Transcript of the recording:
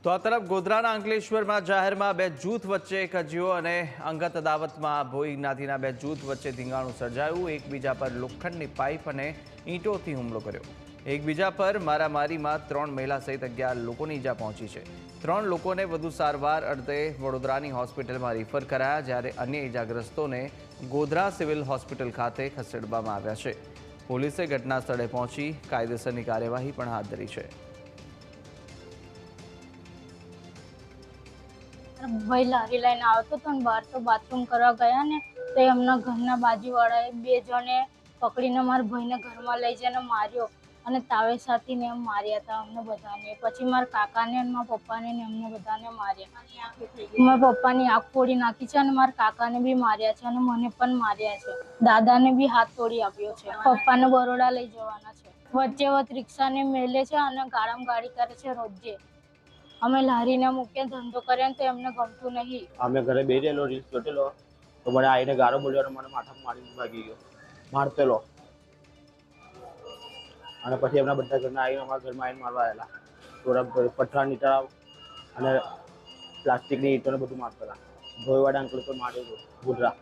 તો આ તરફ ગોધરાના અંકલેશ્વરમાં જાહેરમાં બે જૂથ વચ્ચે કજિયો અને અંગત અદાવતમાં ભોઈ જ્ઞાતિના બે જૂથ વચ્ચે ધીંગાણું સર્જાયું। એકબીજા પર લોખંડની પાઇપ અને ઈંટોથી હુમલો કર્યો। એકબીજા પર મારામારીમાં 3 મહિલા સહિત 11 લોકોની ઈજા પહોંચી છે। 3 લોકોને વધુ સારવાર અર્થે વડોદરાની હોસ્પિટલમાં રિફર કરાયા, જ્યારે અન્ય ઈજાગ્રસ્તોને ગોધરા સિવિલ હોસ્પિટલ ખાતે ખસેડવામાં આવ્યા છે। પોલીસે ઘટના સ્થળે પહોંચી કાયદેસરની કાર્યવાહી પણ હાથ ધરી છે। भाई लारी लाइन आवतो तो बाहर तो बाथरूम करवा गया ने तो एमना घरना बाजूवाळाए बे जणे पकड़ीने मारा भाईने घरमां लई जईने मार्यो અને તાવે સાથીને એમ માર્યા હતા અમને બધાને। પછી મારા કાકાને અને મારા પપ્પાને ને એમને બધાને માર્યા। મારા પપ્પાની આંખ ફોડી નાખી છે અને મારા કાકાને બી માર્યા છે અને મને પણ માર્યા છે। દાદાને બી હાથ તોડી આપ્યો છે। પપ્પાને બરોડા લઈ જવાના છે। વચ્ચે વચ્ચે રિક્ષાને મેલે છે અને ગાળામાં ગાડી કરે છે રોજે। અમે લારીને મૂકીને ધંધો કરીએ તો એમને ગમતું નહીં। અમે ઘરે બેસેલો રીલ્સ જોતેલો તો મને આવીને ગાળો બોલ્યો અને મને માથામાં મારીને ભાગી ગયો, મારતેલો। અને પછી એમના બધા ઘરના આવીને અમારા ઘરમાં આવીને મારવા આવેલા। થોડા પથ્થરની ઈંટા અને પ્લાસ્ટિકની ઈંટોને બધું મારતા હતા। ભોયવાડા અંકલ તો માર્યો ગોધરા।